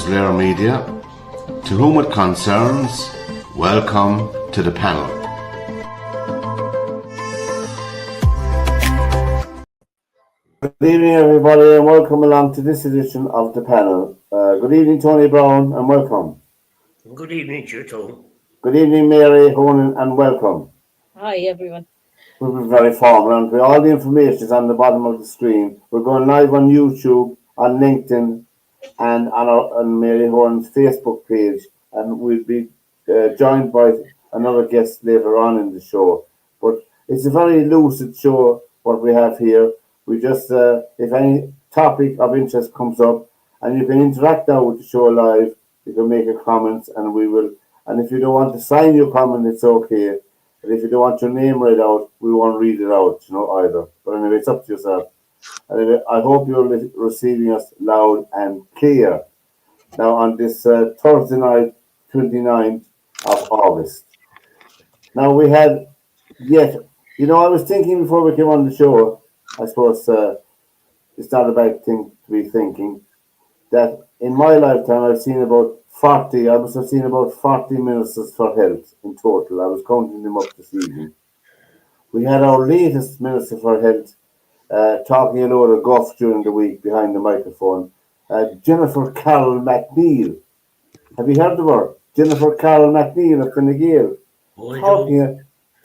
Slare Media. To whom it concerns, welcome to the panel. Good evening, everybody, and welcome along to this edition of the panel. Good evening, Tony Brown, and welcome. Good evening to you too. Good evening, Mary Honan, and welcome. Hi, everyone. We've been very formal, and all the information is on the bottom of the screen. We're going live on YouTube, on LinkedIn, and on Mary Horan's Facebook page, and we'll be joined by another guest later on in the show. But it's a very lucid show, what we have here. We just, if any topic of interest comes up, and you can interact now with the show live, you can make a comment, and we will. And if you don't want to sign your comment, it's okay. But if you don't want your name read out, we won't read it out, either. But anyway, it's up to yourself. Anyway, I hope you're receiving us loud and clear. Now, on this Thursday night, 29th of August. Now, we had I was thinking before we came on the show, I suppose it's not a bad thing to be thinking, that in my lifetime I've seen about 40 ministers for health in total. I was counting them up this evening. We had our latest Minister for Health talking a load of guff during the week behind the microphone, Jennifer Carroll McNeil. Have you heard of her? Jennifer Carroll McNeil of Fine Gael.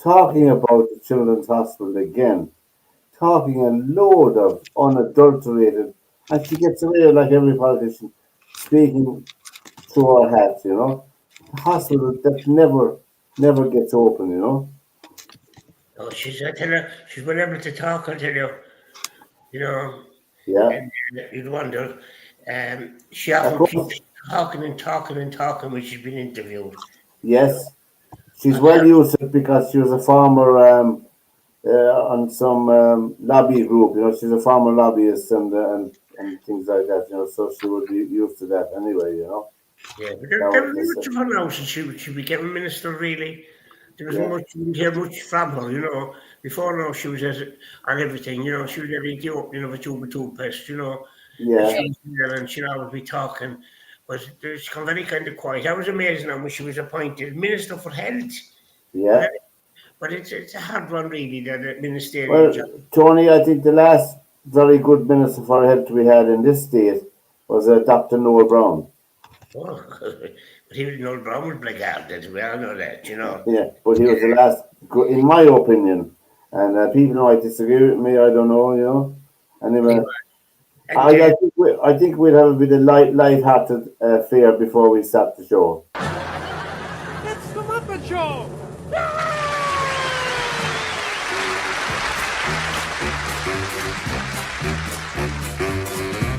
Talking about the Children's Hospital again. Talking a load of unadulterated, and she gets away like every politician, speaking through her hat, The hospital that never gets open, Oh, I tell you, she's been able to talk, I tell you. Yeah. And you'd wonder, she often keeps talking when she's been interviewed. Yes. She's well used to it because she was a former on some lobby group, she's a former lobbyist and things like that, so she would be used to that anyway, Yeah, but there was much of her now since she became a minister, really. There wasn't much, you didn't hear much from her, Before now, she was on everything, she was at the opening of a tube of toothpaste, Yeah. And she'd always be talking. But she's come very kind of quiet. I was amazed now when she was appointed Minister for Health. Yeah. But it's a hard one, really, that ministerial job. Tony, I think the last very good Minister for Health we had in this state was Dr. Noel Brown. Oh, but Noel Brown was blackguarded. We all know that, Yeah, but he was the last, in my opinion. And people might disagree with me, I don't know, Anyway, I think we'll have a bit of light-hearted fare before we start the show. It's the Muppet Show!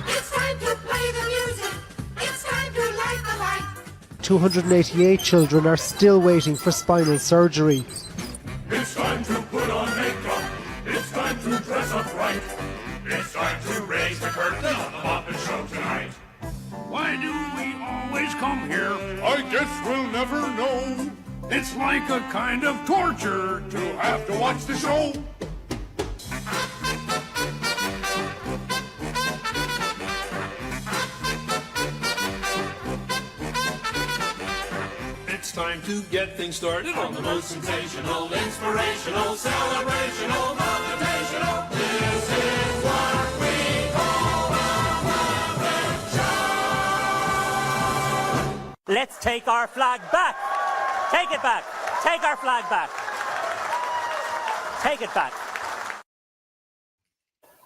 It's time to play the music. It's time to light the light. 288 children are still waiting for spinal surgery. It's time to put on makeup. It's time to dress up right. It's time to raise the curtain on the Muppet Show tonight. Why do we always come here? I guess we'll never know. It's like a kind of torture To have to watch the show. It's time to get things started On the most sensational, inspirational, celebrational, motivational. This is what we call the Muppet Show. Let's take our flag back. Take it back. Take our flag back. Take it back.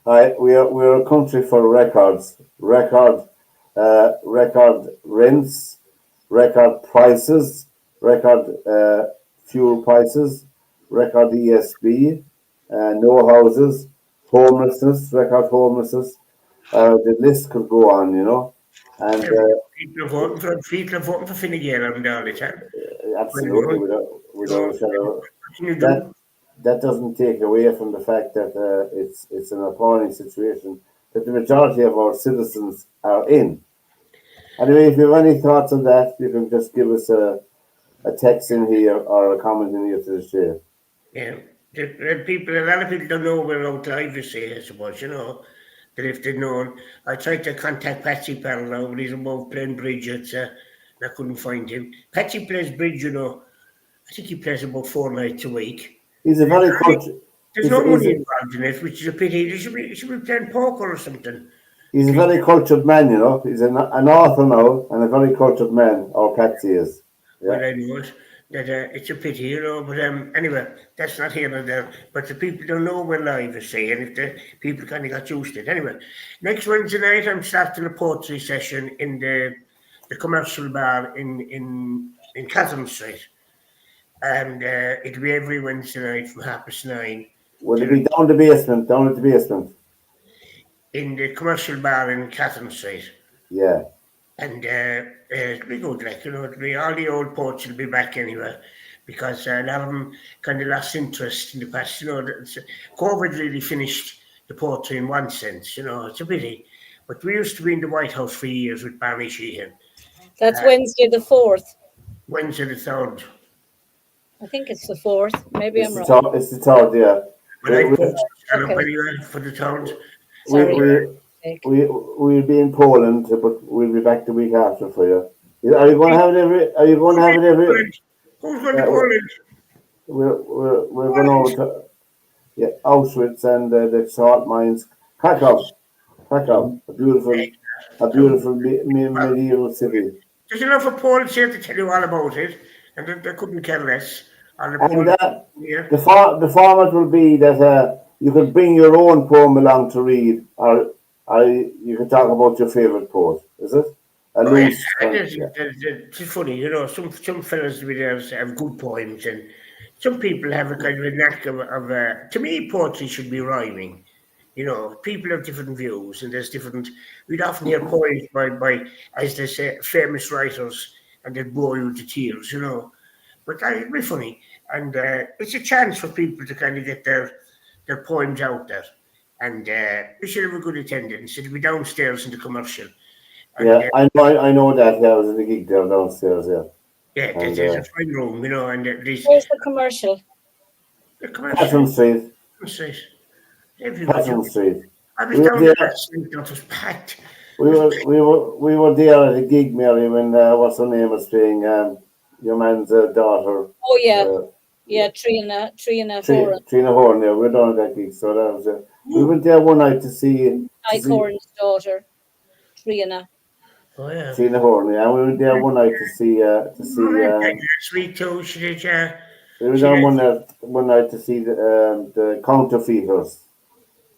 We're a country for records, record rents, record prices, record fuel prices, record ESB, no houses, homelessness, record homelessness. The list could go on, And people are voting for Fine Gael all the time. Absolutely, without a shadow. That doesn't take away from the fact that it's an appalling situation that the majority of our citizens are in. Anyway, if you have any thoughts on that, you can just give us a text in here or a comment in here to the share. Yeah, a lot of people don't know we're out live, you see, I suppose, that if they'd known. I tried to contact Patsy Pell now, but he's above playing bridge. And I couldn't find him. Patsy plays bridge, you know. I think he plays about 4 nights a week. He's a very cultured. There's no money involved in it, which is a pity. He should be playing poker or something. He's a very cultured man, you know. He's an author now and a very cultured man. Our Patsy is. Yeah. Well, I know it. That it's a pity, you know. But anyway, that's not here and there. But the people don't know we're live, I say, and if the people kind of got used to it. Anyway, next Wednesday night, I'm starting a poetry session in the commercial bar in Catherine Street, and it'll be every Wednesday night from 9:30. Will it be down at the basement? In the commercial bar in Catherine Street. Yeah. And it'll be good, like, you know, it'll be, all the old poets will be back anyway, because a lot of them kind of lost interest in the past. You know, COVID really finished the poetry in one sense, you know, it's a pity. But we used to be in the White House for years with Barney Sheehan. That's Wednesday the 4th. Wednesday the 3rd. I think it's the 4th. Maybe I'm wrong. It's the 3rd, yeah. But I put up anyway for the 3rd. We'll be in Poland, but we'll be back the week after for you. Are you going to have it every? Are you going to have it every? Who's going to Poland? We're going over to Auschwitz and the salt mines. Krakow, a beautiful medieval city. There's enough of Poland here to tell you all about it, and they couldn't care less. And the format will be that you can bring your own poem along to read, or you can talk about your favourite poet. Is it? It's funny, you know. Some fellas with theirs have good poems, and some people have a kind of a knack of to me, poetry should be rhyming. You know, people have different views, and there's different. We'd often hear poems by, as they say, famous writers, and they'd bore you to tears, you know. But it'd be funny, and it's a chance for people to kind of get their poems out there, and we should have a good attendance. It'll be downstairs in the commercial. And, I know that. Yeah, I was in the gig there downstairs. Yeah. Yeah, there's a fine room, you know, and where's the commercial? The commercial. Catherine Street. Catherine Street. I was down there last night. That was packed. We were there at a gig, Mary, when what's her name was playing your man's daughter. Oh yeah. Yeah, Trina Horan. Trina Horan, yeah, we were down at that gig. So that was we went there one night to see Horan's daughter, Trina. Oh yeah. Trina Horan, yeah. And we went there one night to see Sweet too, she did, yeah. We were down one night to see the Counterfeiters.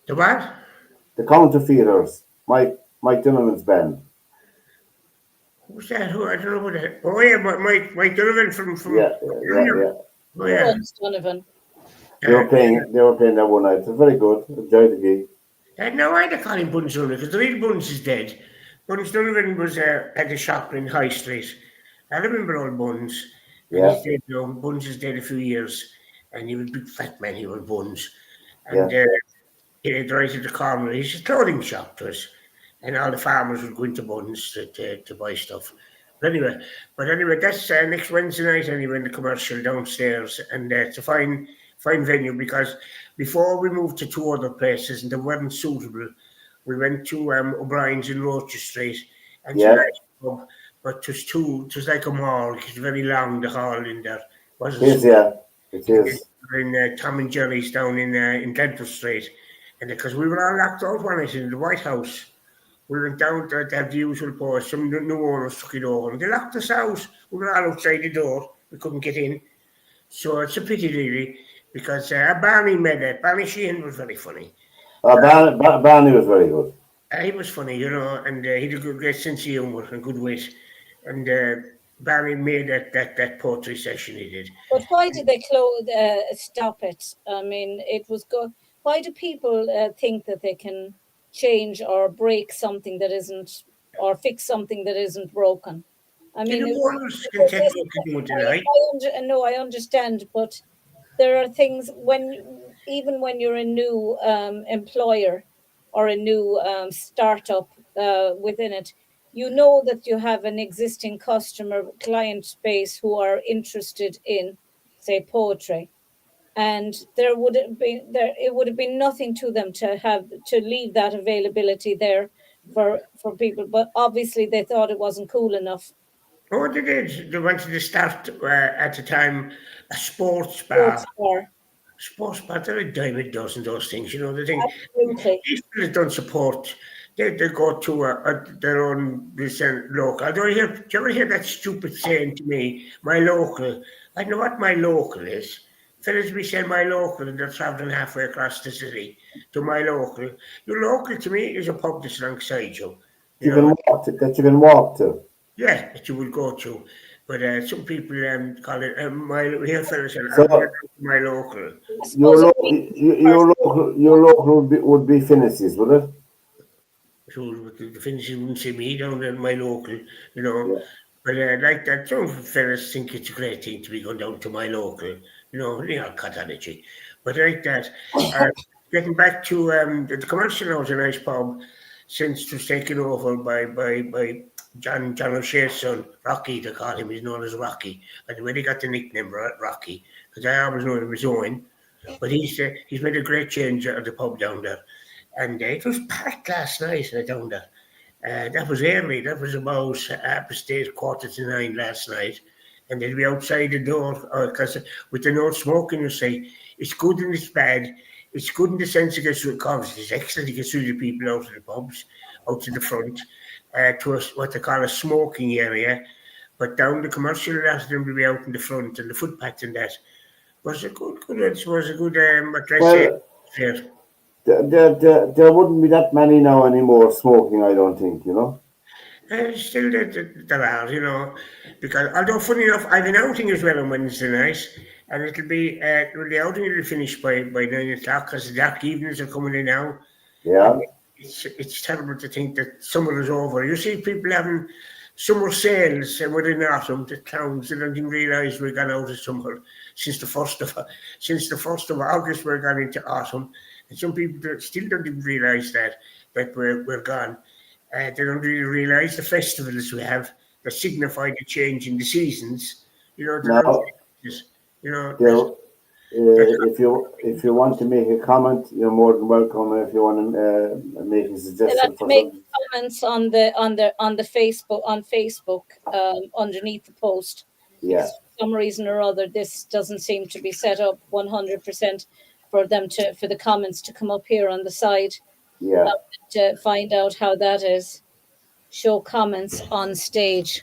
The what? The Counterfeiters. Mike Donovan's band. Who's that? Who? I don't know who that. Oh yeah, Mike Donovan from. Yeah. Oh yeah. Donovan. They were playing that one night. It was very good. Enjoyed the gig. No, I call him Buns Donovan because the real Buns is dead. Buns Donovan was at a shop in High Street. I remember old Buns. Yeah. He's dead now. Buns is dead a few years, and he was a big fat man. He was Buns, and he had right at the corner. He's a clothing shop to us, and all the farmers would go into Buns to buy stuff. But anyway, that's next Wednesday night. Anyway, in the commercial downstairs, and it's a fine venue because before we moved to 2 other places and they weren't suitable, we went to O'Brien's in Rocher Street, and it's a nice pub, but it was like a morgue. It's very long, the hall in there. It is. In Tom and Jerry's down in Dental Street, and because we were all locked out one night in the White House. We went down to have the usual post. Some new owners took it over and they locked us out. We were all outside the door. We couldn't get in. So it's a pity, really, because Barney made it. Barney Sheehan was very funny. Barney was very good. He was funny, you know, and he had a great sense of humour and good wit. And Barney made that poetry session he did. But why did they stop it? I mean, it was good. Why do people think that they can change or break something that isn't, or fix something that isn't broken? I mean, I understand, but there are things even when you're a new employer or a new startup within it, you know that you have an existing client base who are interested in, say, poetry. and there would have been there it would have been nothing to them to leave that availability there for people, but obviously they thought it wasn't cool enough. Oh, they did. They wanted to start at the time a sports Sports bar. bar. Sports bar, they're a dime a dozen, those things. You know, the thing. Absolutely. People that don't support, they go to their own local. Do you ever hear that stupid saying to me, my local? I know what my local is. Fellas be saying my local and they're travelling halfway across the city to my local. Your local to me is a pub that's alongside you. You can walk to, that you can walk to. Yeah, that you would go to. But some people call it my here fellas and So- my local. Your local would be Finney's, would it? So the Finnish wouldn't see me down there in my local, you know. Yeah. But like that, some fellas think it's a great thing to be going down to my local, you know, they are cottage. But like that, getting back to the commercial now is a nice pub since it was taken over by John O'Shea's son, Rocky, they call him, he's known as Rocky. And when he got the nickname Rocky, because I always known him as Owen. But he's made a great change at the pub down there. And it was packed last night down there. That was early. That was about 8:45 last night. And they'll be outside the door because with the no smoking, you say, it's good and it's bad. It's good in the sense it gets rid of covers. It's excellent. It gets rid of people out of the pubs, out to the front, to what they call a smoking area. But down the commercial, a lot of them will be out in the front and the footpath and that. Was a good address. Well, here. There wouldn't be that many now anymore smoking, I don't think, you know. Still there are, you know, because although funny enough, I've an outing as well on Wednesday night, and it'll be the outing will be finished by 9 o'clock because the dark evenings are coming in now. Yeah. It's terrible to think that summer is over. You see people having summer sales within autumn. The towns they don't even realise we're gone out of summer since the 1st of August we're gone into autumn, and some people still don't even realise that we're gone. They don't really realise the festivals we have that signify the change in the seasons. You know, Now, you know. if you want to make a comment, you're more than welcome. If you want to make a suggestion for Make something. comments on the Facebook underneath the post. Yeah. For some reason or other, this doesn't seem to be set up 100% for the comments to come up here on the side. Yeah. To find out how that is. Show comments on stage.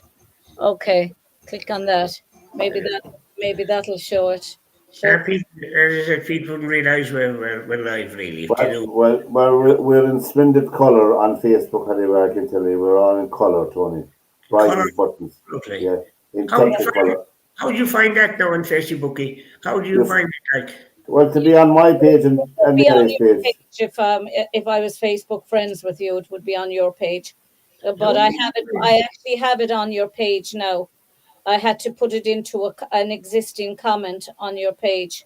Okay, click on that. Maybe that'll show it. People wouldn't realise we're live really. Well, we're in splendid colour on Facebook anyway, I can tell you. We're all in colour, Tony. Bright as buttons. Lovely. Yeah. In How do technicolor. you find that now on Facebook? How do you Yes. find it like? Well, to be on my page and Be on Mary's your page. page if I was Facebook friends with you, it would be on your page. But I actually have it on your page now. I had to put it into an existing comment on your page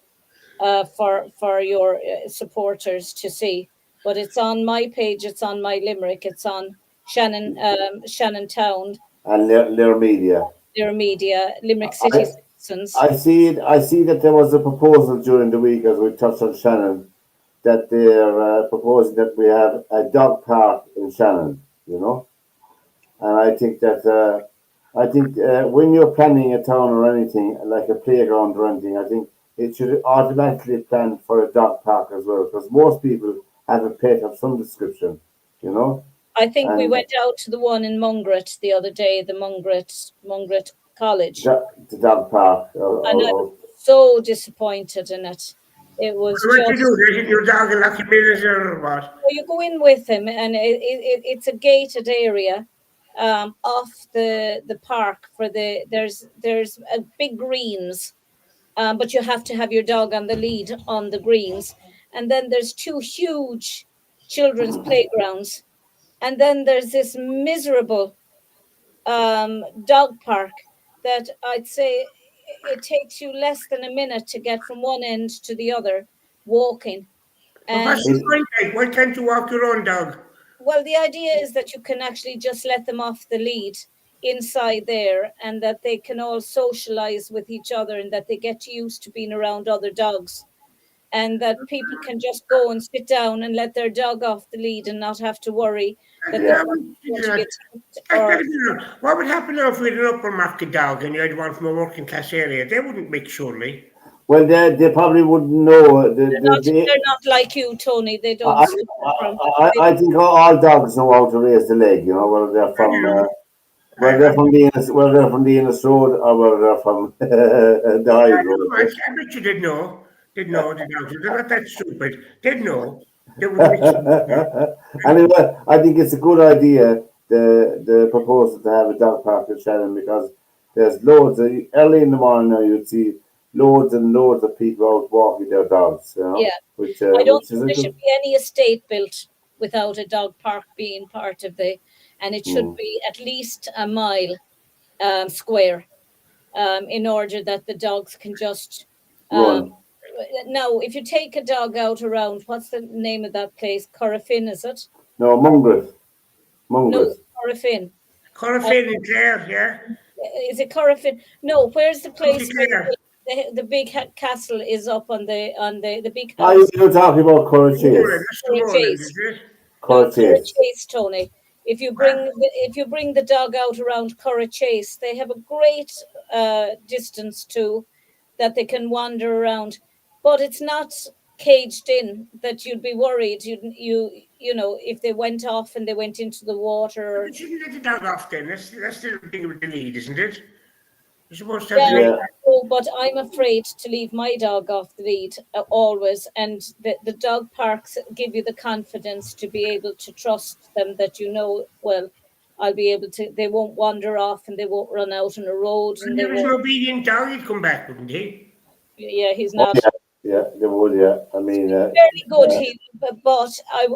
for your supporters to see. But it's on my page. It's on my Limerick. It's on Shannon Town, And their media. their media, Limerick City Citizens. I see that there was a proposal during the week, as we touched on Shannon, that they're proposing that we have a dog park in Shannon, you know. And I think that when you're planning a town or anything, like a playground or anything, I think it should automatically plan for a dog park as well, because most people have a pet of some description, you know. I think we And- went out to the one in Mungret the other day, the Mungret College. The dog park. And I was so disappointed in it. It was What just, you do? Your dog a lucky visitor or what? well, you go in with him, and it's a gated area off the park for there's a big greens, but you have to have your dog on the lead on the greens, and then there's two huge children's playgrounds, and then there's this miserable dog park that I'd say it takes you less than a minute to get from one end to the other walking. And What's the point, like? Why can't you walk your own dog? well, the idea is that you can actually just let them off the lead inside there, and that they can all socialize with each other, and that they get used to being around other dogs. and that people can just go and sit down and let their dog off the lead and not have to worry that they're going to be attacked. What would happen now if we had an upper market dog and you had one from a working class area? They wouldn't mix, surely. Well, they probably wouldn't know. They're not like you, Tony. They don't. I think all dogs know how to raise the leg. You know, whether they're from the Ennis Road or whether they're from the High Road. I bet you did know. Did know the dogs. They're not that stupid. Did know. They would mix. Anyway, I think it's a good idea, the proposal to have a dog park in Shannon, because there's loads of, early in the morning now you'd see loads and loads of people out walking their dogs, you know. Yeah. I don't think there should be any estate built without a dog park being part of and it should be at least a mile square in order that the dogs can just run. Now, if you take a dog out around, what's the name of that place? Corrafin, is it? No, Mungret. No, Corrafin. Corrafin in Clare, yeah. Is it Corrafin? No, where's the place where the big castle is up on the big house? You're talking about Corachase. Corachase, Tony. If you bring the dog out around Corachase, they have a great distance to that they can wander around. But it's not caged in that you'd be worried. You know, if they went off and they went into the water. But you can let the dog off then. That's the thing with the lead, isn't it? You're supposed to have but I'm afraid to leave my dog off the lead always. And the dog parks give you the confidence to be able to trust them that well, I'll be able to, they won't wander off and they won't run out on a road. And there was an obedient dog, he'd come back, wouldn't he? Yeah, he's not. Yeah, they would, yeah. I mean... very good, but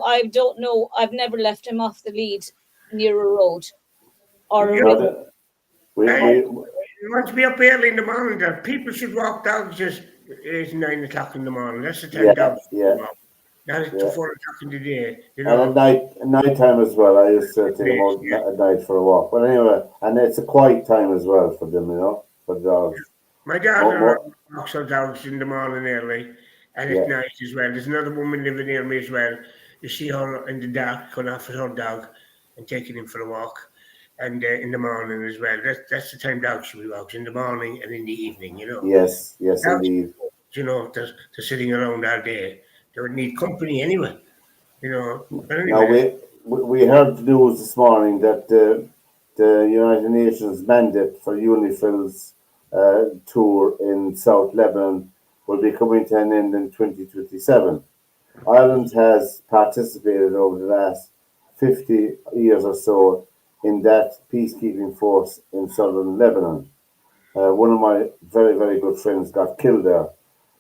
I don't know. I've never left him off the lead near a road. Or a river. You want to be up early in the morning, that people should walk dogs at 8 and 9 o'clock in the morning. That's the time dogs should walk. Not at 4 o'clock in the day. You know? And at night time as well. I used to take them out at night for a walk. But anyway, and it's a quiet time as well for them, you know, for the dogs. My daughter walks her dogs in the morning early and at night as well. There's another woman living near me as well. You see her in the dark going off with her dog and taking him for a walk. And in the morning as well. That's the time dogs should be walked, in the morning and in the evening, you know. Yes, dogs, indeed. You know, they're sitting around all day. They would need company anyway, you know. But anyway. Now, we heard the news this morning that the United Nations mandate for UNIFIL's tour in South Lebanon will be coming to an end in 2027. Ireland has participated over the last 50 years or so in that peacekeeping force in southern Lebanon. One of my very, very good friends got killed there,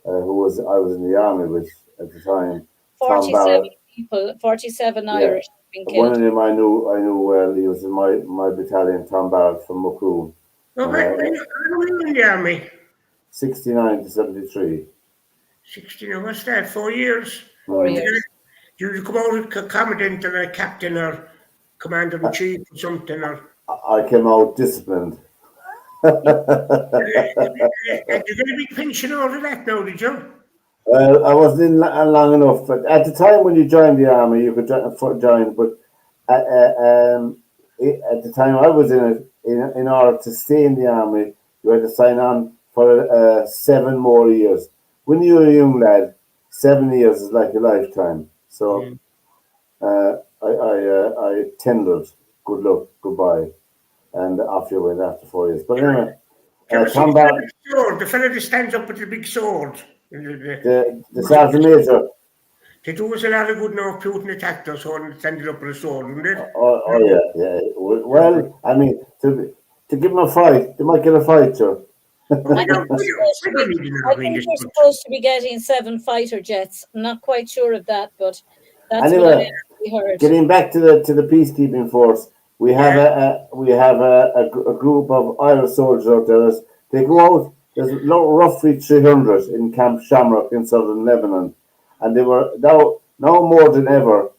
I was in the army with at the time. 47 people, 47 Irish have been killed. One of them I knew well. He was in my battalion, Tom Barrett from Macroom. When were you in the army? 69 to 73. 69, what's that, 4 years? 4 years. Did you come out as a commandant or a captain or commander-in-chief or something? Or? I came out disciplined. Did you get a big pension out of that now, did you? Well, I wasn't in long enough, but at the time when you joined the army, you could join, but at the time I was in it, in order to stay in the army, you had to sign on for 7 more years. When you're a young lad, 7 years is like a lifetime. So I tendered, good luck, goodbye, and off you went after 4 years. But anyway, Tom Barrett, the fellow that stands up with the big sword. the sergeant major. They do us a lot of good now. Putin attacked us and standing up with a sword, didn't it? Oh yeah. Well, I mean, to give them a fight, they might get a fight, sir. I think we're supposed to be getting 7 fighter jets. I'm not quite sure of that, but that's anyway, what we heard. Getting back to the peacekeeping force, we have a group of Irish soldiers out there. They go out. There's roughly 300 in Camp Shamrock in southern Lebanon, and they were now more than ever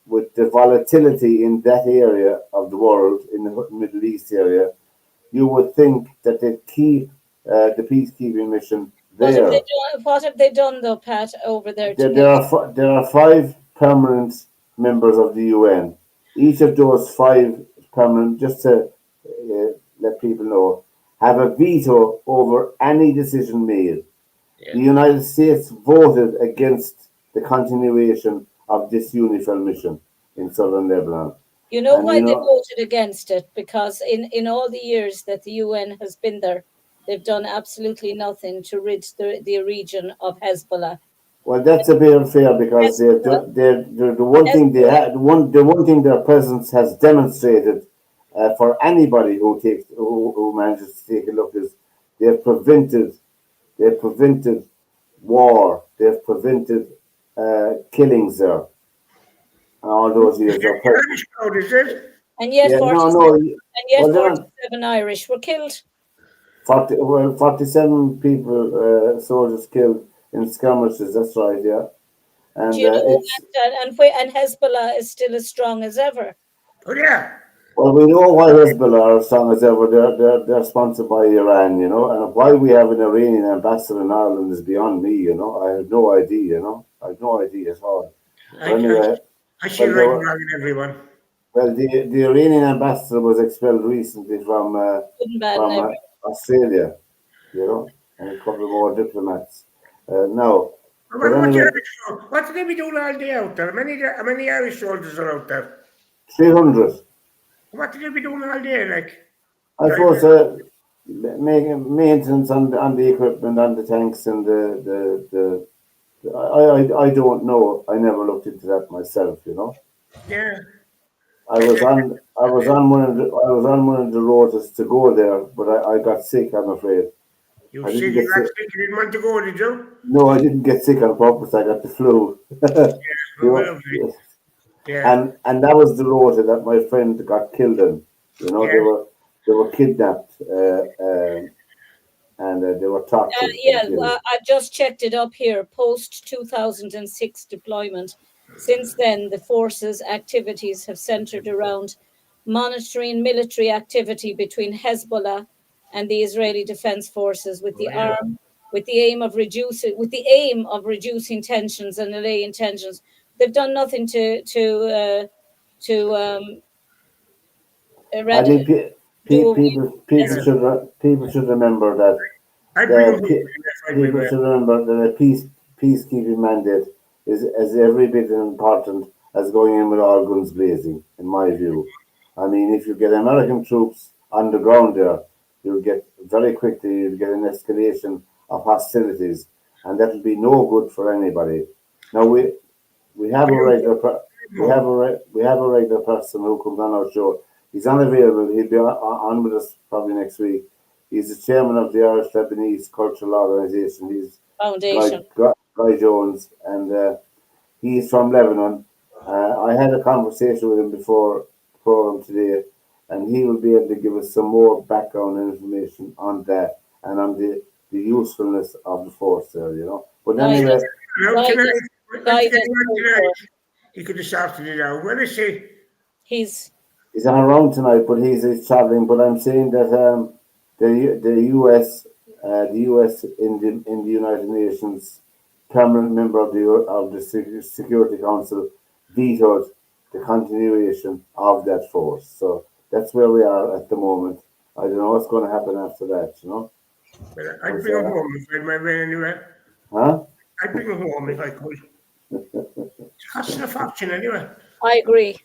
with the volatility in that area of the world, in the Middle East area. You would think that they'd keep the peacekeeping mission there. What have they done though, Pat, over there? There are 5 permanent members of the UN. Each of those 5 permanent, just to let people know, have a veto over any decision made. The United States voted against the continuation of this UNIFIL mission in southern Lebanon. You know why they voted against it? Because in all the years that the UN has been there, they've done absolutely nothing to rid the region of Hezbollah. Well, that's a bit unfair because the one thing they had, the one thing their presence has demonstrated for anybody who manages to take a look is they've prevented war, they've prevented killings there. All those years. Irish crowd, is it? And yet, 47 Irish were killed. 47 people, soldiers killed in skirmishes. That's right, yeah. And do you know and Hezbollah is still as strong as ever. Oh yeah. Well, we know why Hezbollah are as strong as ever. They're sponsored by Iran, you know, and why we have an Iranian ambassador in Ireland is beyond me, you know. I have no idea, you know. I have no idea at all. I see right around everyone. Well, the Iranian ambassador was expelled recently from Australia, you know, and a couple more diplomats. Now, what did they be doing all day out there? How many Irish soldiers are out there? 300. What did they be doing all day, like? I suppose making maintenance on the equipment, on the tanks, and I don't know. I never looked into that myself, you know. Yeah. I was on one of the roads to go there, but I got sick. I'm afraid. You got sick? You didn't want to go, did you? No, I didn't get sick on purpose. I got the flu. Yeah. And that was the road that my friend got killed in. You know, they were kidnapped and they were tortured. I've just checked it up here. Post 2006 deployment. Since then, the forces' activities have centered around monitoring military activity between Hezbollah and the Israeli Defense Forces, with the aim of reducing tensions and allaying tensions. They've done nothing to eradicate. People should remember that. People should remember that a peacekeeping mandate is every bit as important as going in with all guns blazing, in my view. I mean, if you get American troops on the ground there, you'll get an escalation of hostilities, and that'll be no good for anybody. Now we have a regular person who comes on our show. He's unavailable. He'll be on with us probably next week. He's the chairman of the Irish Lebanese Cultural Organization. He's Foundation. Guy Jones, and he's from Lebanon. I had a conversation with him before the program today, and he will be able to give us some more background information on that and on the usefulness of the force there, you know. But anyway, he could have started it out. Where is he? He's on around tonight, but he's traveling. But I'm saying that the US in the United Nations, permanent member of the Security Council, vetoed the continuation of that force. So that's where we are at the moment. I don't know what's going to happen after that, you know. Well, I'd bring him home if I had my way anyway. Huh? I'd bring him home if I could. It's costing a fortune anyway. I agree.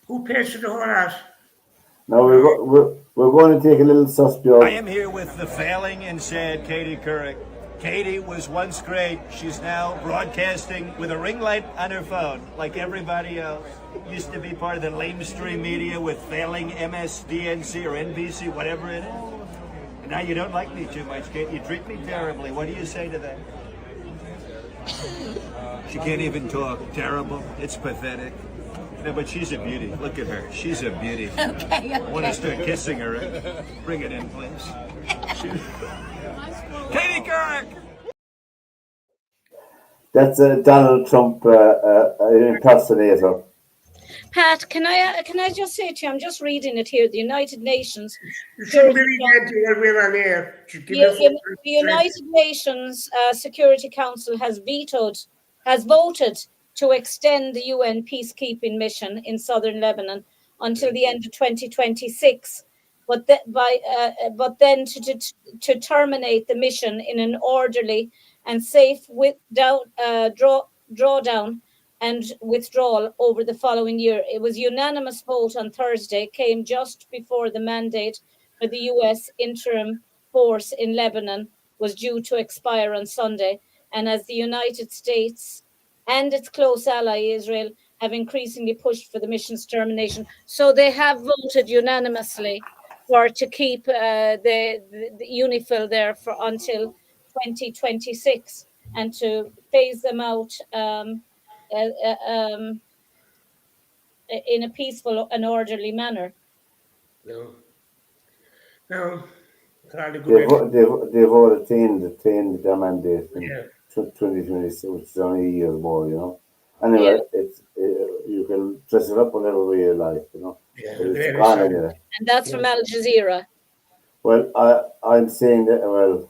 Who pays for the whole house? Now we're going to take a little suspect. I am here with the failing and sad Katie Couric. Katie was once great. She's now broadcasting with a ring light on her phone, like everybody else. Used to be part of the lamestream media with failing MSDNC or NBC, whatever it is. And now you don't like me too much, Kate. You treat me terribly. What do you say to that? She can't even talk. Terrible. It's pathetic. No, but she's a beauty. Look at her. She's a beauty. Okay. I want to start kissing her. Bring it in, please. Katie Couric! That's a Donald Trump impersonator. Pat, can I just say to you, I'm just reading it here, the United Nations. You shouldn't be reading that while we're on air. Should give us The United Nations Security Council has voted to extend the UN peacekeeping mission in southern Lebanon until the end of 2026, but then to terminate the mission in an orderly and safe drawdown and withdrawal over the following year. It was unanimous vote on Thursday, came just before the mandate for the US interim force in Lebanon was due to expire on Sunday, and as the United States and its close ally Israel have increasingly pushed for the mission's termination. So they have voted unanimously to keep the UNIFIL there for until 2026 and to phase them out in a peaceful and orderly manner. No. They voted their mandate in 2026, which is only a year more, you know. Anyway, it's you can dress it up whatever way you like, you know. It's gone anyway. And that's from Al Jazeera. Well, I'm saying that. Well,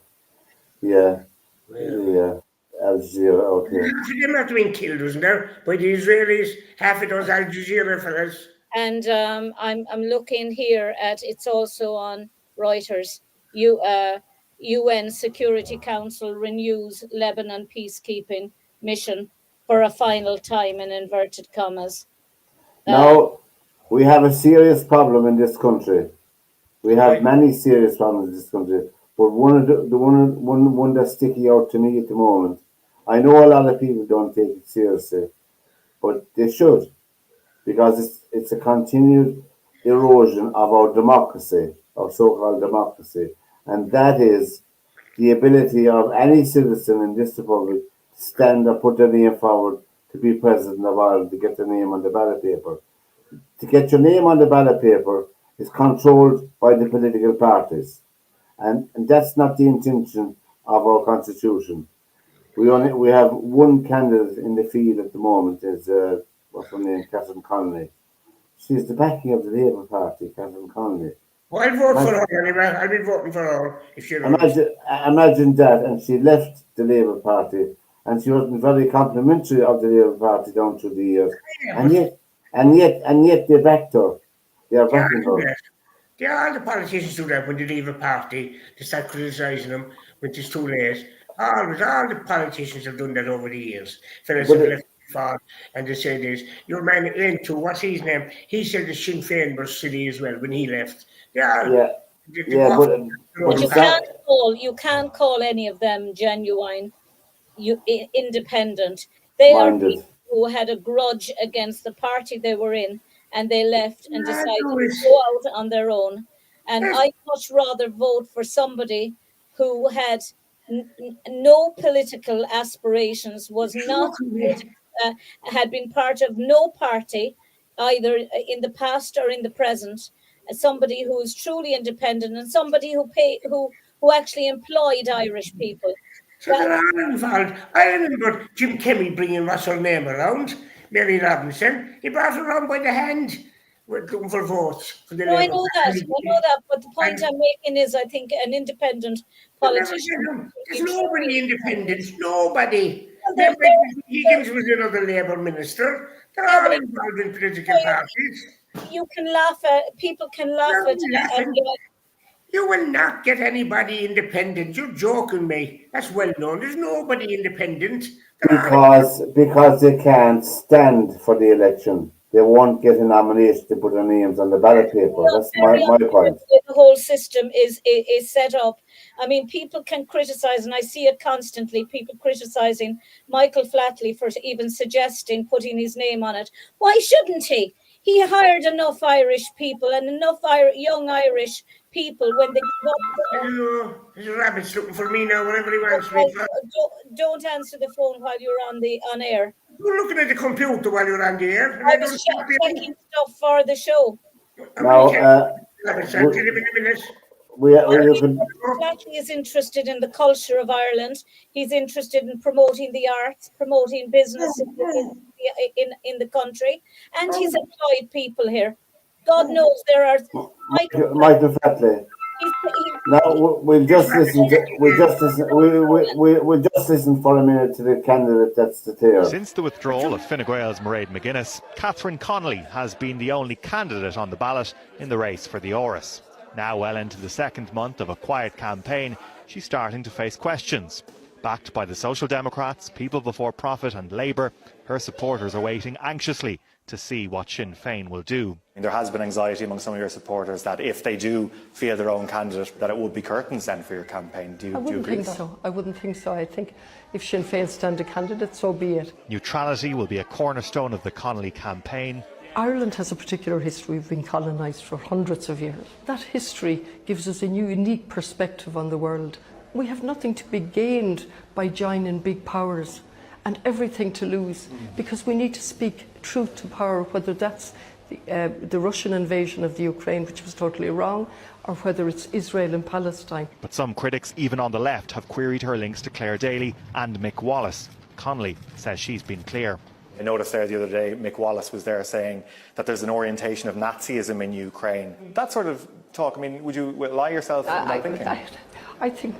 yeah, Al Jazeera. Okay. Half of them have been killed, wasn't there? By the Israelis. Half of those Al Jazeera fellas. And I'm looking here at, it's also on Reuters. UN Security Council renews Lebanon peacekeeping mission for a final time, in inverted commas. Now, we have a serious problem in this country. We have many serious problems in this country, but one that's sticking out to me at the moment. I know a lot of people don't take it seriously, but they should, because it's a continued erosion of our democracy, our so-called democracy, and that is the ability of any citizen in this republic to stand or put their name forward to be president of Ireland, to get their name on the ballot paper. To get your name on the ballot paper is controlled by the political parties, and that's not the intention of our constitution. We have one candidate in the field at the moment, is what's her name, Catherine Connolly. She's the backing of the Labour Party, Catherine Connolly. Well, I'll vote for her anyway. I'll be voting for her if she imagine that, and she left the Labour Party, and she wasn't very complimentary of the Labour Party down through the years, and yet they backed her. They are backing her. All the politicians do that when they leave a party. They start criticising them when it's too late. All the politicians have done that over the years. Fellas have left before, and they say this. Your man into what's his name? He said the Sinn Féin was silly as well when he left. But you can't call any of them genuine, independent. They are people who had a grudge against the party they were in, and they left and decided to go out on their own. And I'd much rather vote for somebody who had no political aspirations, was not had been part of no party, either in the past or in the present. Somebody who is truly independent and somebody who actually employed Irish people. So they're all involved. I remember Jim Kemmy bringing what's her name around, Mary Robinson. He brought her around by the hand. We're looking for votes. For the I know that. But the point I'm making is, I think an independent politician. There's nobody independent. Nobody. Higgins was another Labour minister. They're all involved in political parties. You can laugh at people. Can laugh at. You will not get anybody independent. You're joking me. That's well known. There's nobody independent. Because they can't stand for the election. They won't get a nomination to put their names on the ballot paper. That's my point. The whole system is set up. I mean, people can criticise, and I see it constantly, people criticising Michael Flatley for even suggesting putting his name on it. Why shouldn't he? He hired enough Irish people and enough young Irish people when they there's a rabbit's looking for me now, whatever he wants me for. Don't answer the phone while you're on air. You're looking at the computer while you're on the air. I was checking stuff for the show. Flatley is interested in the culture of Ireland. He's interested in promoting the arts, promoting business in the country, and he's employed people here. God knows there are. Michael Flatley. Now we'll just listen for a minute to the candidate that's the tail. Since the withdrawal of Fine Gael's Mairead McGuinness, Catherine Connolly has been the only candidate on the ballot in the race for the Áras. Now well into the second month of a quiet campaign, she's starting to face questions. Backed by the Social Democrats, People Before Profit and Labour, her supporters are waiting anxiously to see what Sinn Féin will do. There has been anxiety among some of your supporters that if they do field their own candidate, that it would be curtains then for your campaign. Do you agree with that? I wouldn't think so. I think if Sinn Féin stand a candidate, so be it. Neutrality will be a cornerstone of the Connolly campaign. Ireland has a particular history. We've been colonised for hundreds of years. That history gives us a new, unique perspective on the world. We have nothing to be gained by joining big powers and everything to lose, because we need to speak truth to power, whether that's the Russian invasion of the Ukraine, which was totally wrong, or whether it's Israel and Palestine. But some critics, even on the left, have queried her links to Claire Daly and Mick Wallace. Connolly says she's been clear. I noticed there the other day, Mick Wallace was there saying that there's an orientation of Nazism in Ukraine. That sort of talk, I mean, would you lie yourself in that thinking? I think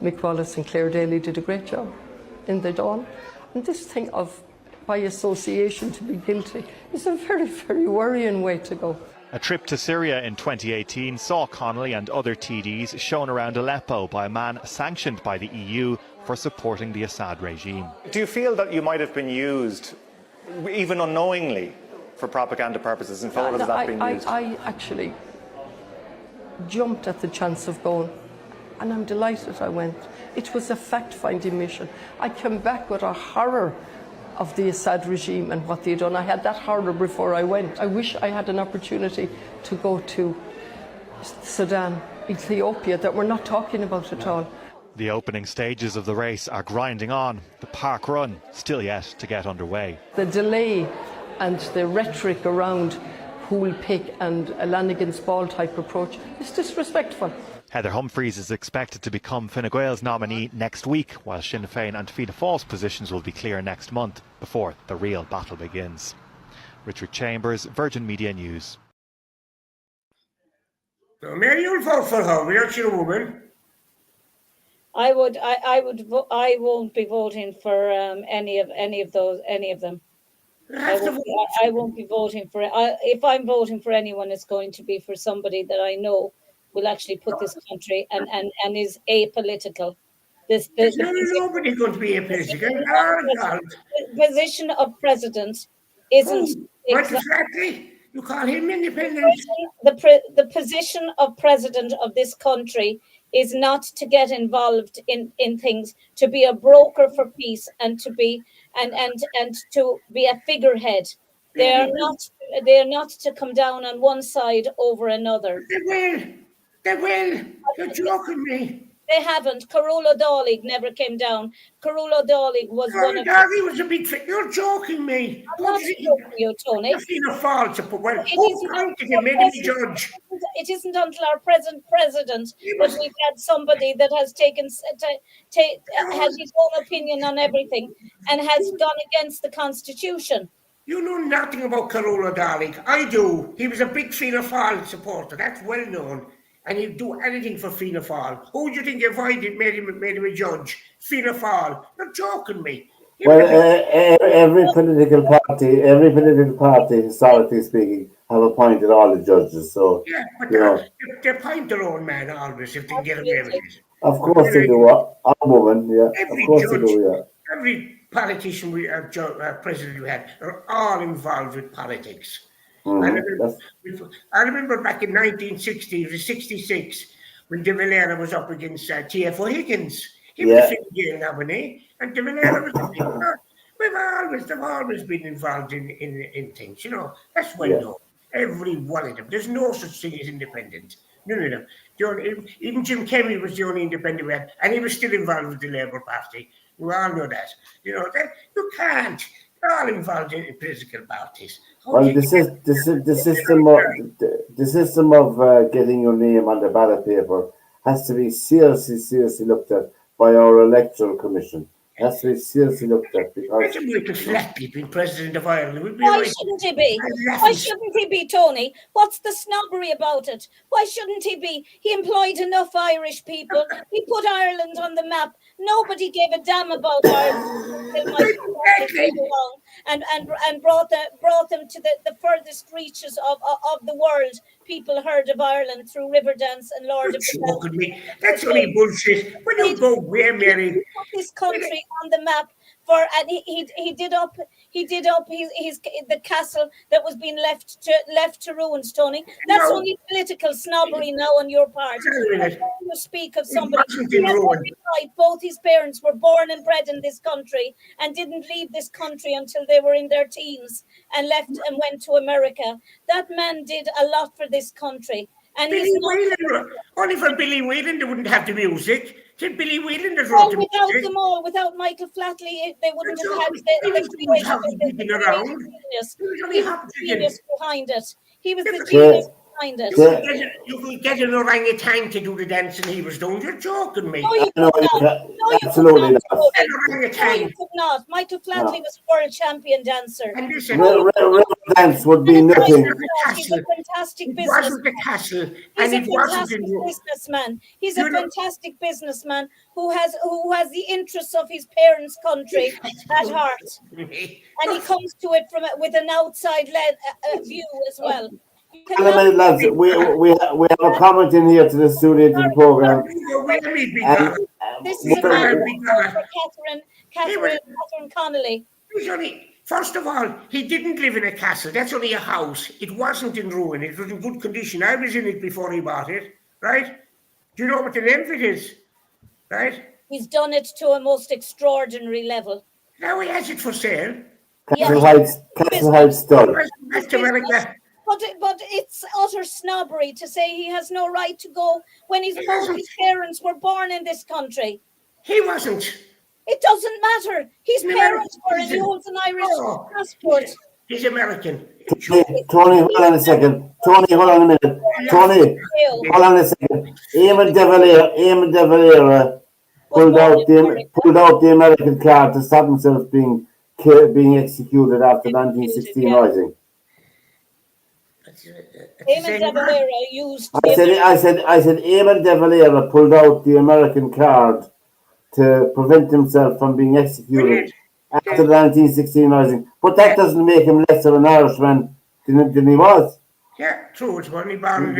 Mick Wallace and Claire Daly did a great job in the Dawn. And this thing of by association to be guilty is a very, very worrying way to go. A trip to Syria in 2018 saw Connolly and other TDs shown around Aleppo by a man sanctioned by the EU for supporting the Assad regime. Do you feel that you might have been used, even unknowingly, for propaganda purposes? In photos that being used? I actually jumped at the chance of going, and I'm delighted I went. It was a fact-finding mission. I came back with a horror of the Assad regime and what they'd done. I had that horror before I went. I wish I had an opportunity to go to Sudan, Ethiopia, that we're not talking about at all. The opening stages of the race are grinding on. The park run still yet to get underway. The delay and the rhetoric around who will pick and a Lanigan's Ball type approach is disrespectful. Heather Humphreys is expected to become Fine Gael's nominee next week, while Sinn Féin and Fianna Fáil's positions will be clear next month before the real battle begins. Richard Chambers, Virgin Media News. So, Mary, you'll vote for her, without you, a woman. I won't be voting for any of them. I won't be voting for it. If I'm voting for anyone, it's going to be for somebody that I know will actually put this country and is apolitical. There's nobody going to be apolitical. The position of president isn't exactly. You call him independent. The position of president of this country is not to get involved in things, to be a broker for peace and to be and to be a figurehead. They are not to come down on one side over another. They will. You're joking me. They haven't. Carola Dálaigh never came down. Carola Dálaigh was one of Dálaigh was a big thing. You're joking me. I'm not joking you, Tony. You've seen a fault to put who counted him, made him judge. It isn't until our present president that we've had somebody that has has his own opinion on everything and has gone against the Constitution. You know nothing about Carola Dálaigh. I do. He was a big Fianna Fáil supporter. That's well known. And he'd do anything for Fianna Fáil. Who do you think made him a judge? Fianna Fáil. You're joking me. Well, every political party, historically speaking, have appointed all the judges. So yeah, but they appoint their own man always if they can get away with it. Of course they do. Our woman, yeah. Every of course judge, they do, yeah. Every politician president we had are all involved with politics. I remember back in 1960, it was 66, when De Valera was up against T.F. O'Higgins. He was a Fine Gael nominee, and De Valera was a big man. They've always been involved in things, you know. That's well known. Every one of them. There's no such thing as independent. None of them. Even Jim Kelly was the only independent we had, and he was still involved with the Labour Party. We all know that. You know, you can't. They're all involved in political parties. How Well, do you get- the system of getting your name on the ballot paper has to be seriously looked at by our electoral commission. It has to be seriously looked at because Imagine Michael Flatley being president of Ireland. Would be Why right. shouldn't he be? I'd laugh Why and shouldn't he be, Tony? What's the snobbery about it? Why shouldn't he be? He employed enough Irish people. He put Ireland on the map. Nobody gave a damn about Ireland until Michael Flatley came along and brought them to the furthest reaches of the world. People heard of Ireland through Riverdance and Lord of the Joking me. That's only bullshit. When you go where, Mary? He put this country on the map and he did up his the castle that was being left to ruins, Tony. That's No. only political snobbery now on your part. Wait. You speak of somebody. wasn't He in has ruin. every right. Both his parents were born and bred in this country and didn't leave this country until they were in their teens and left and went to America. That man did a lot for this country. And Billy he's not Whelan. Only for Billy Whelan, they wouldn't have the music. It's Billy Whelan that well, wrote the without music. them all, without Michael Flatley, they wouldn't have had He was the always happy keeping around. genius. He was only He was happy the to get genius behind it. He was the Yeah. genius behind it. You could get an orangutan to do the dancing he was doing. You're joking me. No, you No, could you not. can't. No, you Absolutely could not. not. Tony. An No, orangutan. you could not. Michael Flatley was a world champion dancer. And listen, Riverdance would be And nothing. he's a fantastic it businessman. wasn't the castle, He's and a it wasn't fantastic in businessman. He's You a know- fantastic businessman who has the interests of his parents' country at heart, and he comes to it with an outside view as well. You Wait a minute, lads. We have a comment in here to the student program. And, This is a we're- comment for Catherine Connolly. First of all, he didn't live in a castle. That's only a house. It wasn't in ruin. It was in good condition. I was in it before he bought it, right? Do you know what the name of it is? Right? He's done it to a most extraordinary level. Now he has it for sale. Castle Heights done. That's America. But it's utter snobbery to say he has no right to go when both his parents were born in this country. He wasn't. It doesn't matter. His He's parents were, and he American. holds an Irish Oh. passport. He's American. Tony, hold on a second. Tony, hold on a minute. Tony, hold on a second. Eamon de Valera pulled out the American card to stop himself being executed after 1916 rising. Eamon de Valera used. I said Eamon de Valera pulled out the American card to prevent himself from being executed after the 1916 rising. But that doesn't make him less of an Irishman than he was. Yeah, true. It's only born.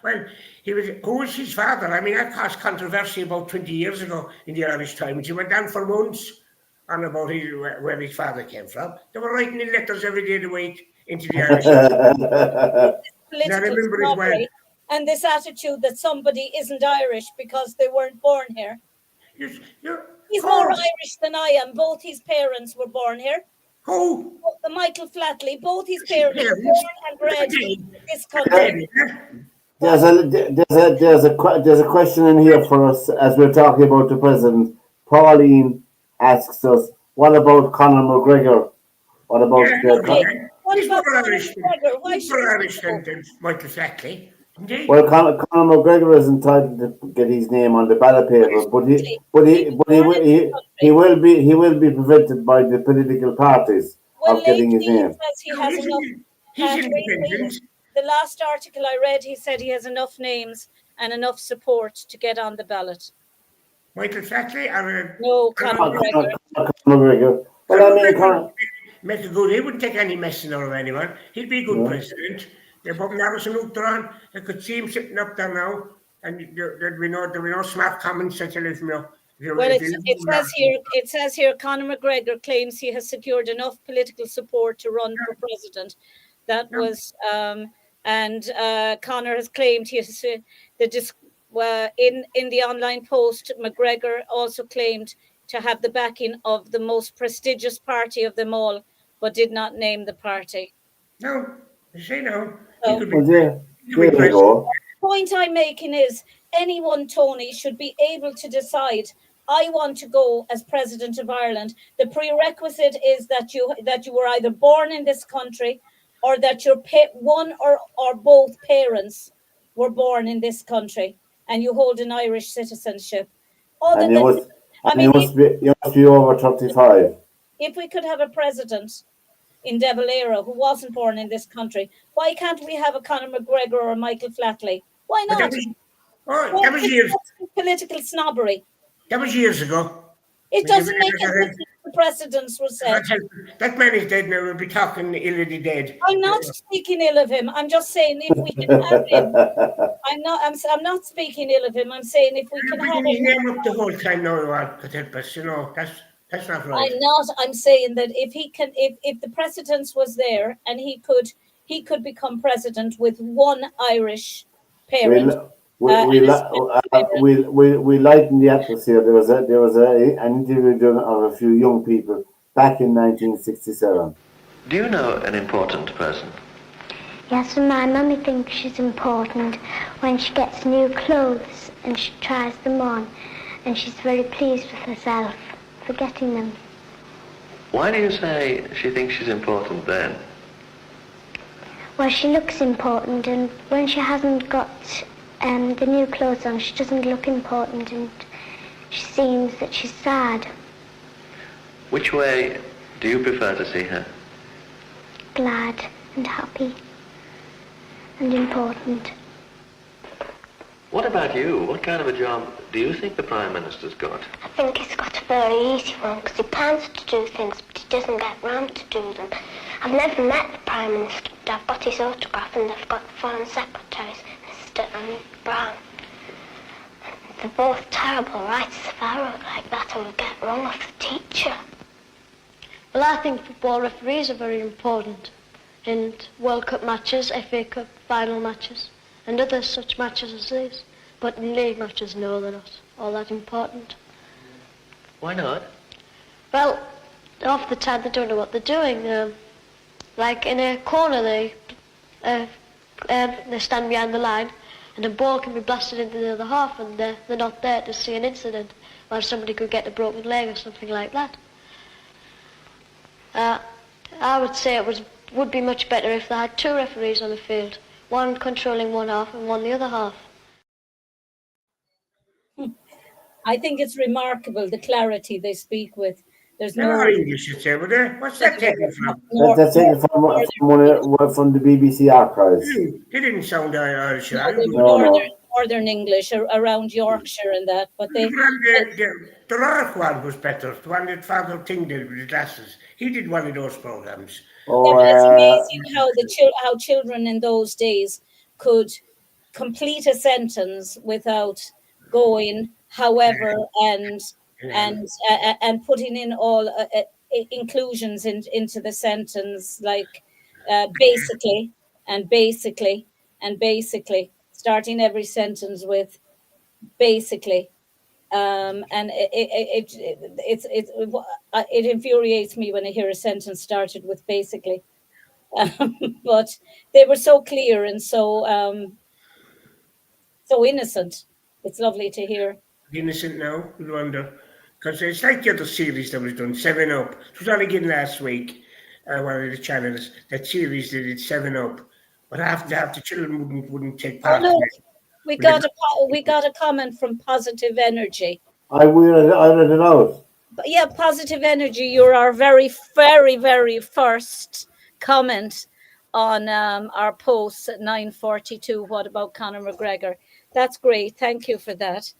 Well, who was his father? I mean, that caused controversy about 20 years ago in the Irish Times. He went down for months on about where his father came from. They were writing in letters every day to wait into the Irish. Political remember as well. snobbery and this attitude that somebody isn't Irish because they weren't born here. He's more Irish than I am. Both his parents were born here. Who? Michael Flatley. Both his parents were born and bred in this country. There's a question in here for us as we're talking about the president. Pauline asks us, "What about Conor McGregor? What about He's more Irish than Michael Flatley. Indeed. Well, Conor McGregor is entitled to get his name on the ballot paper, but he will be prevented by the political parties of getting his name. Says he has enough. The last article I read, he said he has enough names and enough support to get on the ballot. Michael Flatley or no, Conor McGregor. Well, I mean, make a good. He wouldn't take any messing out of anyone. He'd be a good president. They're putting Harrison looked on. I could see him sitting up there now, and there'd be no smart comments such as Well, it says here Conor McGregor claims he has secured enough political support to run for president. That was and Conor has claimed he has in the online post. McGregor also claimed to have the backing of the most prestigious party of them all, but did not name the party. No, you say no. The point I'm making is anyone, Tony, should be able to decide, I want to go as President of Ireland, the prerequisite is that you were either born in this country or that your one or both parents were born in this country and you hold an Irish citizenship. Other And than, you must be over 35. if we could have a president in De Valera who wasn't born in this country, why can't we have a Conor McGregor or a Michael Flatley? Why But not? that was years. Political snobbery. That was years ago. It doesn't make a difference if the precedents were set. That man is dead now. We'll be talking ill of the dead. I'm not speaking ill of him. I'm just saying if we can have him. I'm not speaking ill of him. I'm saying if we can have his him. name up the whole time now, could help us. You know, that's not right. I'm saying that if he can, if the precedence was there and he could become president with one Irish parent. We lighten the atmosphere. There was an interview done of a few young people back in 1967. Do you know an important person? Yes, and my mummy thinks she's important when she gets new clothes and she tries them on, and she's very pleased with herself for getting them. Why do you say she thinks she's important then? Well, she looks important, and when she hasn't got the new clothes on, she doesn't look important, and she seems that she's sad. Which way do you prefer to see her? Glad and happy and important. What about you? What kind of a job do you think the Prime Minister's got? I think he's got a very easy one because he plans to do things but he doesn't get round to do them. I've never met the Prime Minister, but I've got his autograph and I've got the Foreign Secretary's, Mr. Brown. They're both terrible, right? If I wrote like that, I would get wrong off the teacher. Well, I think football referees are very important in World Cup matches, FA Cup final matches, and other such matches as these. But in league matches, no, they're not all that important. Why not? Well, half the time they don't know what they're doing. Like in a corner, they stand behind the line, and a ball can be blasted into the other half, and they're not there to see an incident, while somebody could get a broken leg or something like that. I would say it would be much better if they had two referees on the field, one controlling one half and one the other half. I think it's remarkable the clarity they speak with. There's no English, you say, would there? What's that taken from? That's taken from the BBC archives. They didn't sound Irish. Northern English around Yorkshire and that, but they. The Rorach one was better. The one that Father Ting did with the glasses. He did one of those programs. It's amazing how children in those days could complete a sentence without going, however, and putting in all inclusions into the sentence, like basically, starting every sentence with basically. And it infuriates me when I hear a sentence started with basically, but they were so clear and so innocent. It's lovely to hear. Innocent now, I wonder, because it's like the other series that was done, 7 Up. It was on again last week. One of the channels, that series they did 7 Up, but half the children wouldn't take part in it. We got a comment from Positive Energy. I read it out. Yeah, Positive Energy. You're our very, very, very first comment on our post at 9:42. What about Conor McGregor? That's great. Thank you for that.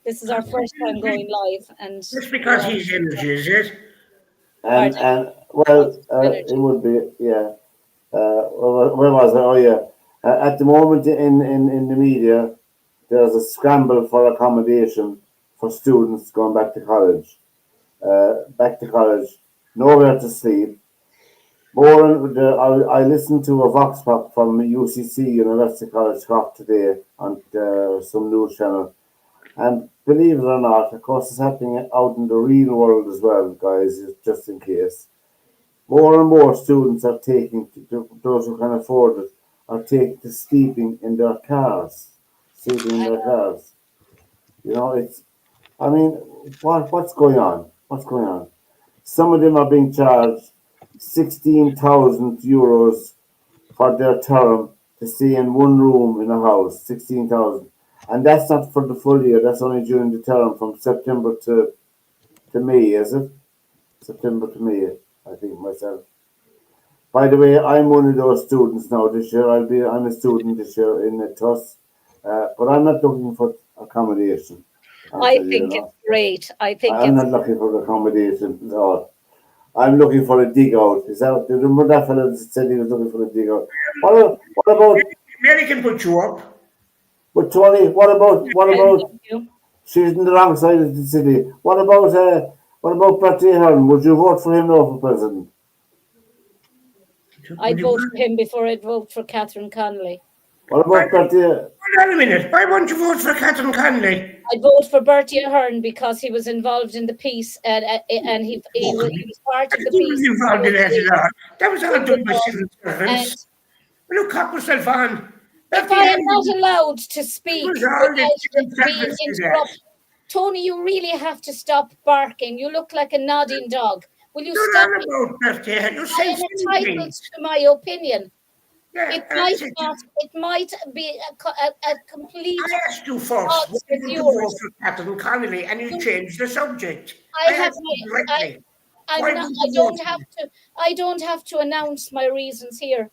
This is our first time going live, and just because he's energy, is it? And it would be where was it? Oh yeah. At the moment in the media, there's a scramble for accommodation for students going back to college. Nowhere to sleep. I listened to a vox pop from UCC, University College Cork, today on some news channel. And believe it or not, of course, it's happening out in the real world as well, guys, just in case. More and more students are taking, those who can afford it, are taking to sleeping in their cars, sleeping in their cars. I mean, what's going on? What's going on? Some of them are being charged 16,000 euros for their term to stay in one room in a house. 16,000, and that's not for the full year. That's only during the term from September to May, is it? September to May, I think myself. By the way, I'm one of those students now this year. I'm a student this year in TUS, but I'm not looking for accommodation. I think it's great. I think I'm it's not looking for accommodation at all. I'm looking for a dig out. Is that do you remember that fellow that said he was looking for a dig out? What about Mary can put you up. but Tony, what about she's in the wrong side of the city. What about Bertie Ahern? Would you vote for him now for president? I'd vote for him before I'd vote for Catherine Connolly. What about Bertie? Hold on a minute. Why won't you vote for Catherine Connolly? I'd vote for Bertie Ahern because he was involved in the peace and he was part of the He was peace. involved in that at all. That was all done by civil servants. Look, cop yourself on. If I am not allowed to speak was all without the being servants do that. interrupted, Tony, you really have to stop barking. You look like a nodding dog. Will you You're stop? on about Bertie Ahern. You're I saying am silly entitled things. to my opinion. Yeah, It that's might it. not. It might be a complete. I asked you first odds why with did you vote yours. for Catherine Connolly, and you changed the subject. I have. asked you directly. I'm Why not, did I you don't vote? have to. I don't have to announce my reasons here.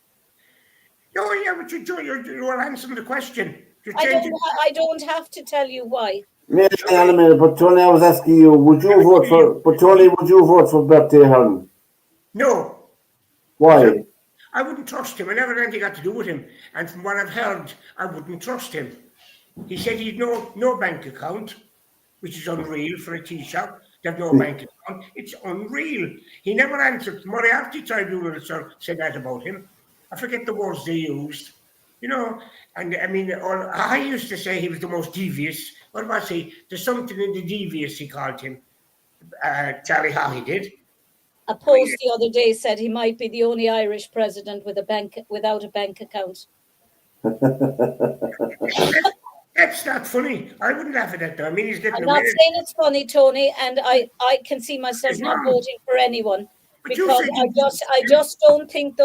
No, yeah, but you were answering the question. You I changed don't. it. I don't have to tell you why. Mary, hang on a minute, but Tony, I was asking you, would you vote for? But Tony, would you vote for Bertie Ahern? No, Why? I wouldn't trust him. I never had anything got to do with him. And from what I've heard, I wouldn't trust him. He said he'd no bank account, which is unreal for a tea shop. They have no bank account. It's unreal. He never answered. The Moriarty Tribunal said that about him. I forget the words they used. You know, and I mean, I used to say he was the most devious. What was he? There's something in the devious, he called him. Charlie Haughey did. A post the other day said he might be the only Irish president without a bank account. That's not funny. I wouldn't laugh at that, though. I mean, he's getting I'm not away. saying it's funny, Tony, and I can see myself It's not wrong. voting for anyone But you because said I just don't think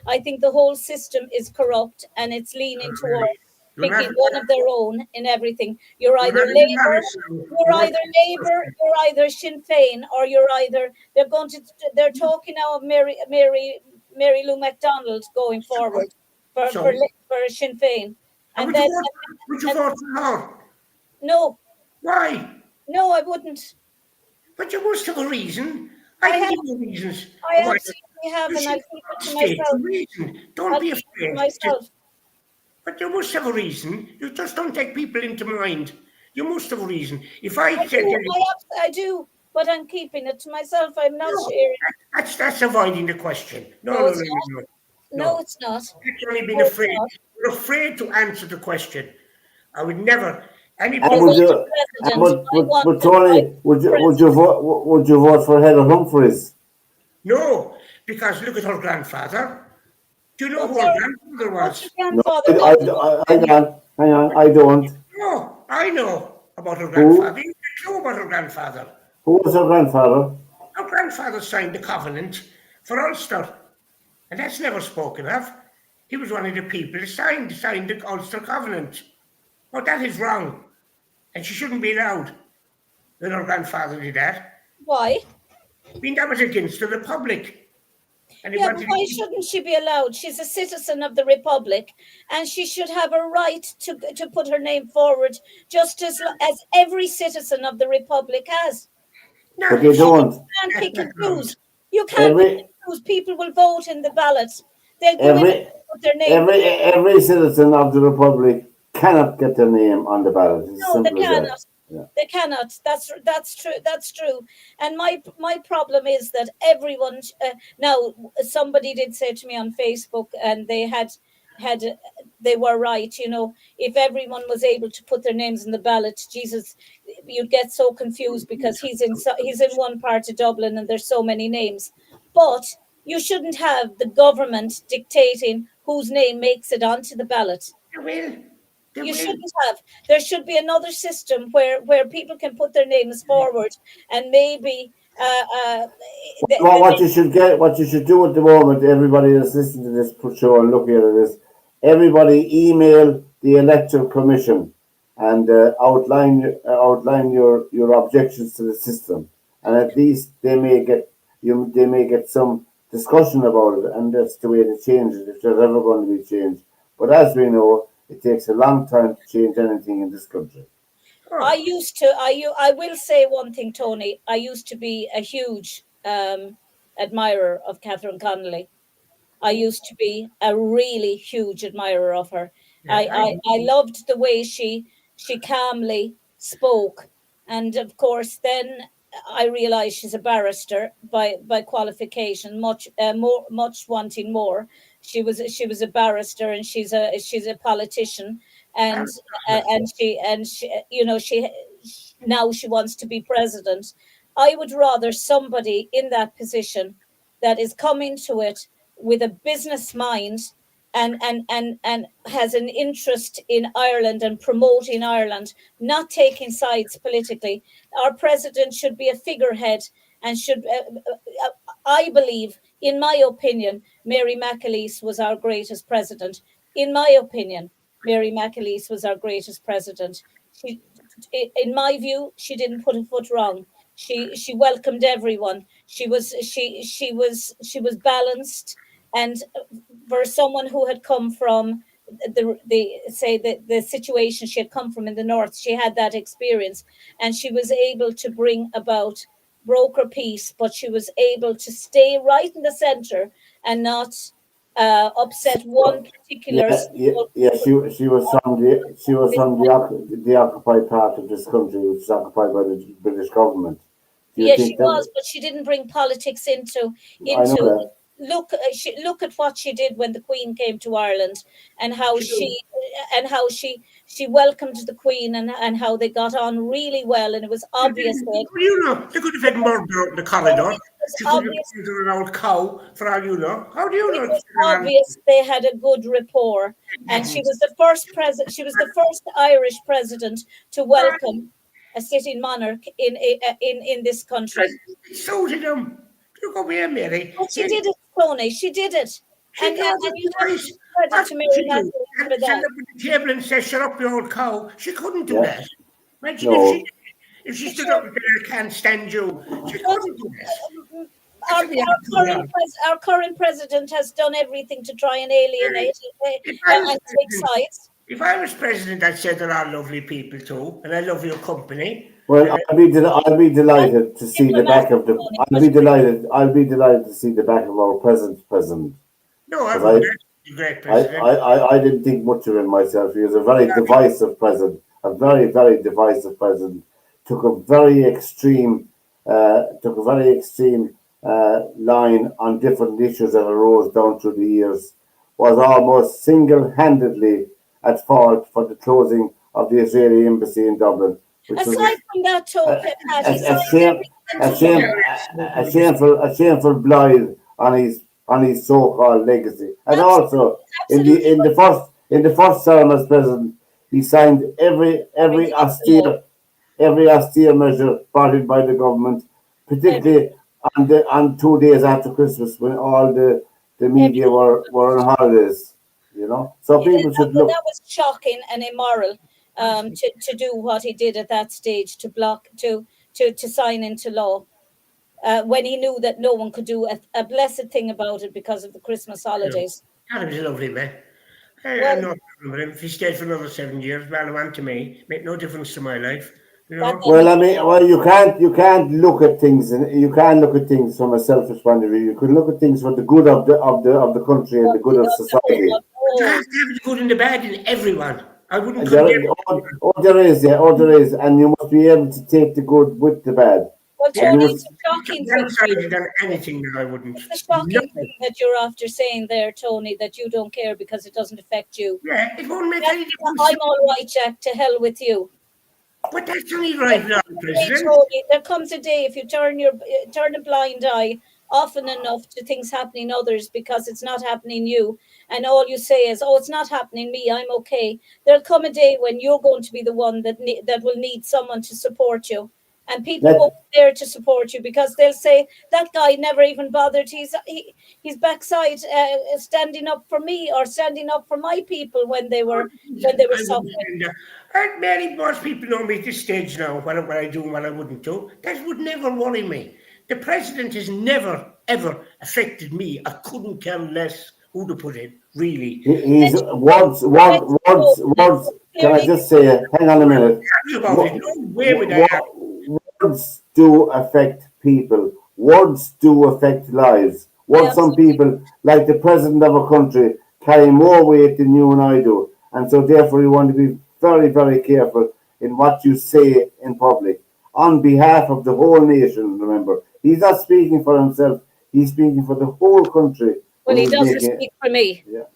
I think the whole system is corrupt and it's leaning towards You're picking not- one of their own in everything. You're You're either not Labour, embarrassed. you're either Sinn Féin, or they're talking now of Mary Lou MacDonald going forward for Sinn Féin. And Would then you vote for her? no. Why? No, I wouldn't. But you must have a reason. I I have- can give you reasons. I absolutely have, You and I'll should keep it to state myself. the reason. Don't I'll be keep it to afraid. myself. But you must have a reason. You just don't take people into mind. You must have a reason. If I I said do, I do, but I'm keeping it to myself. I'm not sharing. that's avoiding the question. No, it's not. No, it's not. You've only been No, it's afraid. not. You're afraid to answer the question. I would never. Any And would you? But Tony, would you vote for Heather Humphreys? No, because look at her grandfather. Do you know who her grandfather was? No, hang on, I don't. No, I know about her Who? grandfather. You know about her grandfather. Who was her grandfather? Her grandfather signed the covenant for Ulster, and that's never spoken of. He was one of the people who signed the Ulster Covenant. Well, that is wrong, and she shouldn't be allowed that her grandfather did that. Why? I mean, that was against the Republic. And he Yeah, but wanted why shouldn't she be allowed? She's a citizen of the Republic, and she should have a right to put her name forward, just as every citizen of the Republic has. But they don't. You can't pick and choose. You can't pick and choose. People will vote in the ballot. They'll go in and put their name. Every citizen of the Republic cannot get their name on the ballot. It's No, they simple as that. cannot. Yeah. They cannot. That's true. That's true. And my problem is that everyone. Now, somebody did say to me on Facebook, and they they were right. You know, if everyone was able to put their names in the ballot, Jesus, you'd get so confused because he's in one part of Dublin, and there's so many names. But you shouldn't have the government dictating whose name makes it onto the ballot. Well, You shouldn't have. There should be another system where people can put their names forward, and maybe what you should do at the moment, everybody that's listening to this show and looking at it, is everybody email the Electoral Commission and outline your objections to the system, and at least they may get some discussion about it, and that's the way to change it if there's ever going to be change. But as we know, it takes a long time to change anything in this country. I will say one thing, Tony. I used to be a huge admirer of Catherine Connolly. I used to be a really huge admirer of her. I loved the way she calmly spoke, and of course, then I realised she's a barrister by qualification. Much wanting more. She was a barrister, and she's a politician, and she now she wants to be president. I would rather somebody in that position that is coming to it with a business mind and has an interest in Ireland and promoting Ireland, not taking sides politically. Our president should be a figurehead and should, I believe, in my opinion, Mary McAleese was our greatest president. In my opinion, Mary McAleese was our greatest president. In my view, she didn't put a foot wrong. She welcomed everyone. She was balanced, and for someone who had come from the situation she had come from in the north, she had that experience, and she was able to bring about broker peace, but she was able to stay right in the center and not upset one particular. She was from the occupied part of this country, which is occupied by the British government. Yes, she was, but she didn't bring politics into. Look at what she did when the Queen came to Ireland, and how she welcomed the Queen, and how they got on really well, and it was obvious that. They could have Edinburgh out in the corridor. She could have an old cow, for all you know. How do you know? It was obvious they had a good rapport, and she was the first president. She was the first Irish president to welcome a sitting monarch in this country. So did them. Look over here, Mary. But she did it, Tony. She did it. And you have to credit to Mary McAleese for that. Stand up at the table and say, "Shut up, you old cow." She couldn't do that. Imagine if she stood up and said, "I can't stand you." She couldn't do that. Our current president has done everything to try and alienate and take sides. If I was president, I'd say they're all lovely people too, and I love your company. Well, I'll be delighted to see the back of the. I'll be delighted to see the back of our present president. No, I would. Great president. I didn't think much of him myself. He was a very divisive president. A very, very divisive president. Took a very extreme line on different issues that arose down through the years. Was almost single-handedly at fault for the closing of the Israeli embassy in Dublin. Aside from that, a shameful blight on his so-called legacy, and also in the first term as president, he signed every austere measure brought in by the government, particularly on 2 days after Christmas when all the media were on holidays. So people should look. That was shocking and immoral. To do what he did at that stage, to sign into law, when he knew that no one could do a blessed thing about it because of the Christmas holidays. That was a lovely man. I have no problem with him. If he stayed for another 7 years, well, on to me. Make no difference to my life. Well, you can't look at things, and you can't look at things from a selfish point of view. You can look at things for the good of the country and the good of society. You have to have the good and the bad in everyone. I wouldn't. There is, and you must be able to take the good with the bad. Well, Tony, it's a shocking thing. Anything that I wouldn't. It's a shocking thing that you're after saying there, Tony, that you don't care because it doesn't affect you. Yeah, it won't make any difference. I'm all right, Jack. To hell with you. But that's only right now, President. Tony, there comes a day if you turn a blind eye, often enough to things happening others because it's not happening you. And all you say is, oh, it's not happening me, I'm okay. There'll come a day when you're going to be the one that will need someone to support you. And people won't be there to support you because they'll say, that guy never even bothered. He's backside standing up for me or standing up for my people when they were suffering. And many most people know me at this stage now, what I do and what I wouldn't do. That would never worry me. The president has never, ever affected me. I couldn't care less who to put in, really. He's words. Can I just say, hang on a minute. Words do affect people. Words do affect lives. Some people, like the president of a country, carry more weight than you and I do. And so therefore you want to be very, very careful in what you say in public. On behalf of the whole nation, remember. He's not speaking for himself. He's speaking for the whole country. Well, he doesn't speak for me. Yeah.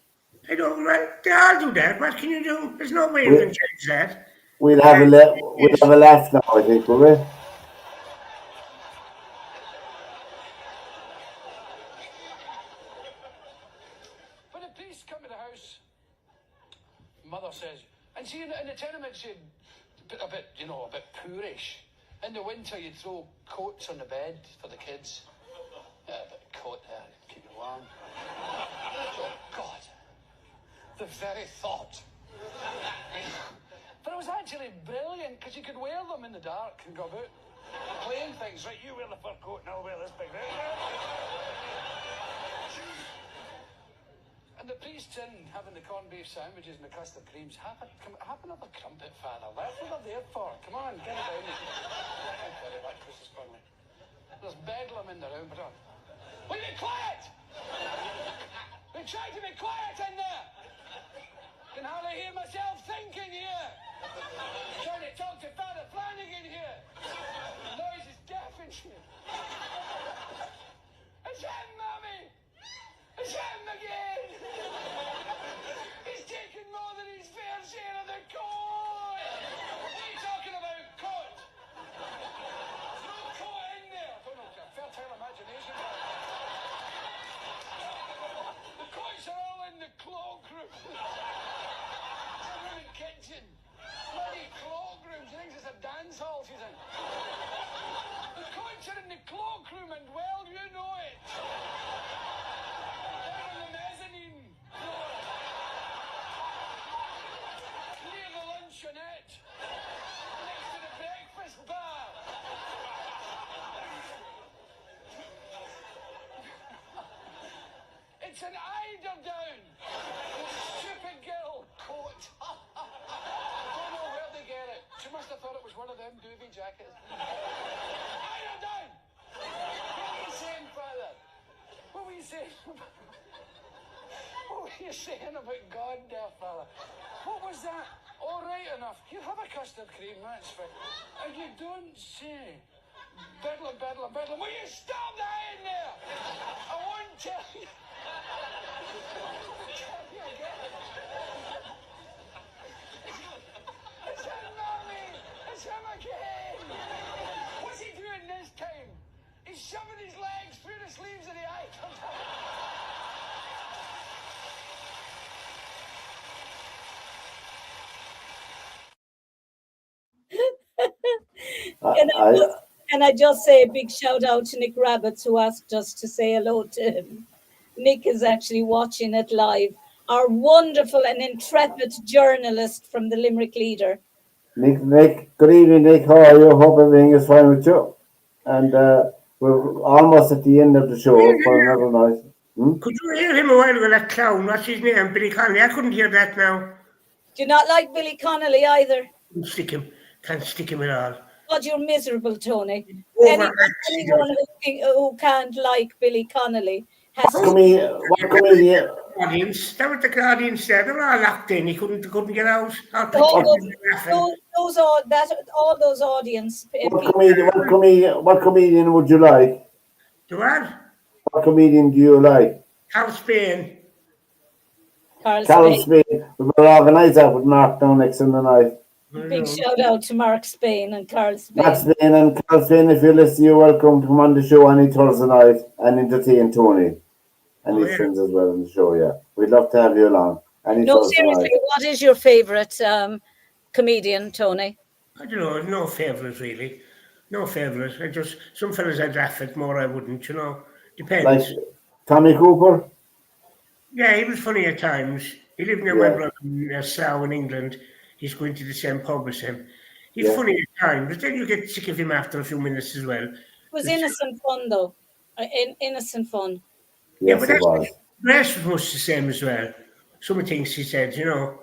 I don't, I'll do that. What can you do? There's no way you can change that. We'll have a laugh now, I think, will we? When the police come to the house, mother says, and see in the tenements you'd a bit poorish. In the winter you'd throw coats on the bed for the kids. A bit of coat there, keep you warm. Oh God, the very thought. But it was actually brilliant because you could wear them in the dark and go about playing things. Right, you wear the fur coat and I'll wear this big thing. And the priest's in having the corned beef sandwiches and the custard creams. Have another crumpet, Father. That's what they're there for. Come on, get it down. Carry that, Christmas Conley. There's bedlam in the room, but will you be quiet? They try to be quiet in there. Can hardly hear myself thinking here. Trying to talk to Father Flanagan here. The noise is deafening here. It's him, Mummy. It's him again! He's taken more than his fair share of the coat! What are you talking about, coat? Throw coat in there! Don't know, fertile imagination. The coats are all in the cloakroom. It's a room in kitchen. Bloody cloakroom. She thinks it's a dance hall she's in. The coats are in the cloakroom and well you know it. Near the luncheonette, next to the breakfast bar. It's an eiderdown. Stupid girl coat. I don't know where they get it. She must have thought it was one of them doobie jackets. Eiderdown. What were you saying, Father? What were you saying? What were you saying about God there, fella? What was that? All right enough. You have a custard cream, that's fine. And you don't say. Bedlam, bedlam, bedlam. Will you stop that in there? I won't tell you. It's him, Mommy. It's him again. What's he doing this time? He's shoving his legs through the sleeves of the items. Can I just say a big shout out to Nick Rabbits who asked us to say hello to him. Nick is actually watching it live. Our wonderful and intrepid journalist from the Limerick Leader. Nick, good evening, Nick. How are you? Hope everything is fine with you. And we're almost at the end of the show for another night. Could you hear him a while ago, that clown? What's his name? Billy Connolly. I couldn't hear that now. Do you not like Billy Connolly either? Can't stick him at all. God, you're miserable, Tony. Anyone who can't like Billy Connolly has What comedian? Audience. That was the audience there. They were all locked in. He couldn't get out. all those audience people. What comedian would you like? What? What comedian do you like? Carl Spain. Carl Spain. We will organise that with Mark down next Sunday night. Big shout out to Mark Spain and Carl Spain. Mark Spain and Carl Spain, if you're listening, you're welcome to come on the show any Thursday night and entertain Tony and his friends as well on the show, yeah. We'd love to have you along. No, seriously, what is your favourite comedian, Tony? I don't know, no favourite really. No favourite. I just, some fellas I'd laugh at more, I wouldn't, you know. Depends. Like Tommy Cooper? Yeah, he was funny at times. He lived near my brother in Slough in England. He's going to the same pub as him. He's funny at times, but then you get sick of him after a few minutes as well. It was innocent fun, though. Innocent fun. Yes, but Grace was much the same as well. Some things he said, you know.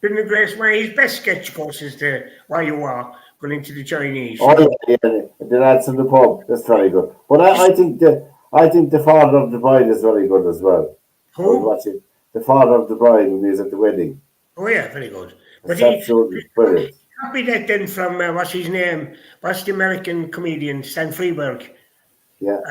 Didn't Grace, his best sketch, of course, is the Why You Are, going into the Chinese. Oh, yeah, the lads in the pub. That's very good. But I think the Father of the Bride is very good as well. Who? The Father of the Bride when he was at the wedding. Oh, yeah, very good. But he copied that then from, what's his name? What's the American comedian, Stan Freberg? Yeah.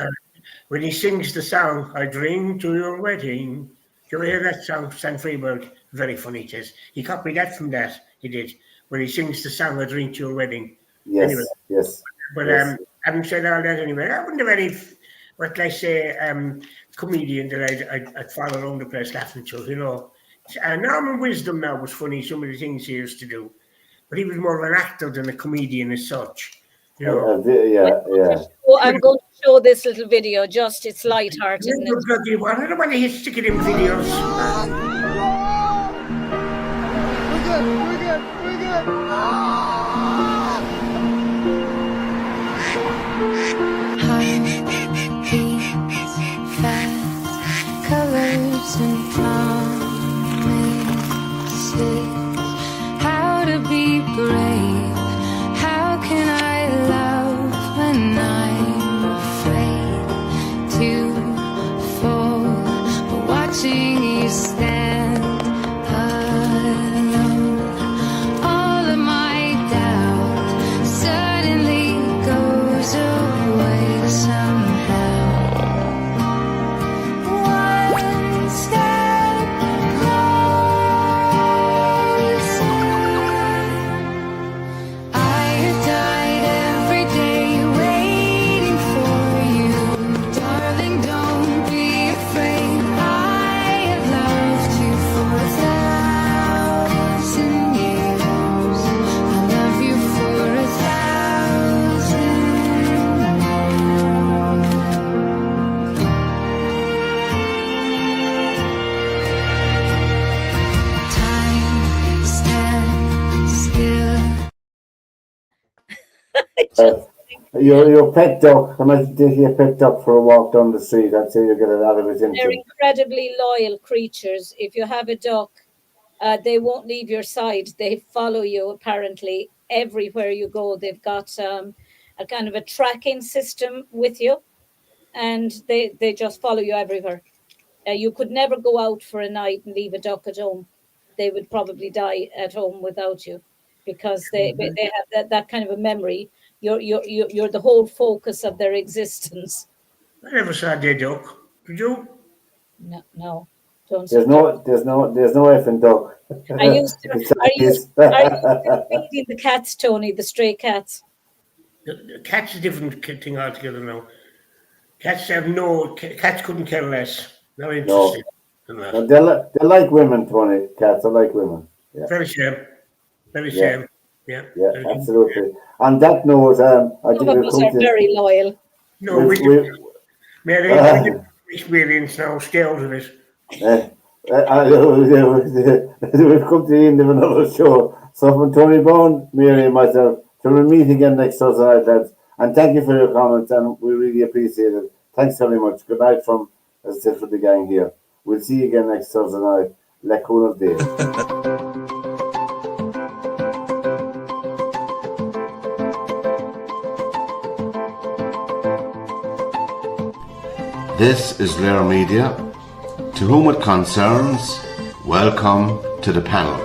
When he sings the song, I Dream to Your Wedding. Do you ever hear that song, Stan Freberg? Very funny it is. He copied that from that, he did. When he sings the song, I Dream to Your Wedding. Yes, anyway. yes. But having said all that anyway, I wouldn't have any, what I say, comedian that I'd follow around the place laughing to, you know. Norman Wisdom now was funny, some of the things he used to do. But he was more of an actor than a comedian as such. You know? Yeah. Oh, I'm going to show this little video, just it's light-hearted. I don't want to stick it in videos. We're good. Heartbeats fast, colors and promises. How to be brave? How can I love when I'm afraid to fall? But watching you stand alone, all of my doubt suddenly goes away somehow. One step closer. I have died every day waiting for you, darling. Don't be afraid. I have loved you for 1,000 years. I love you for 1,000 more. Time stands still. Your pet dog, I might take your pet dog for a walk down the street. I'd say you get a lot of attention. They're incredibly loyal creatures. If you have a duck, they won't leave your side. They follow you, apparently, everywhere you go. They've got a kind of a tracking system with you, and they just follow you everywhere. You could never go out for a night and leave a duck at home. They would probably die at home without you, because they have that kind of a memory. You're the whole focus of their existence. I never saw a dead duck. Did you? No. Don't There's no effing duck. Are you feeding the cats, Tony, the stray cats? The cat's a different thing altogether now. Cats couldn't care less. Not interested in that. No, they're like women, Tony. Cats are like women. Yeah. Very shame. Very shame. Yeah, absolutely. On that note, I think some of us are very loyal. No, Mary, experience now, stay out of it. We've come to the end of another show. So from Tony Bone, Mary and myself, till we meet again next Thursday night, lads. And thank you for your comments, and we really appreciate it. Thanks very much. Good night from, as I said, for the gang here. We'll see you again next Thursday night. Lekun Day. This is Rare Media. To whom it concerns, welcome to the panel.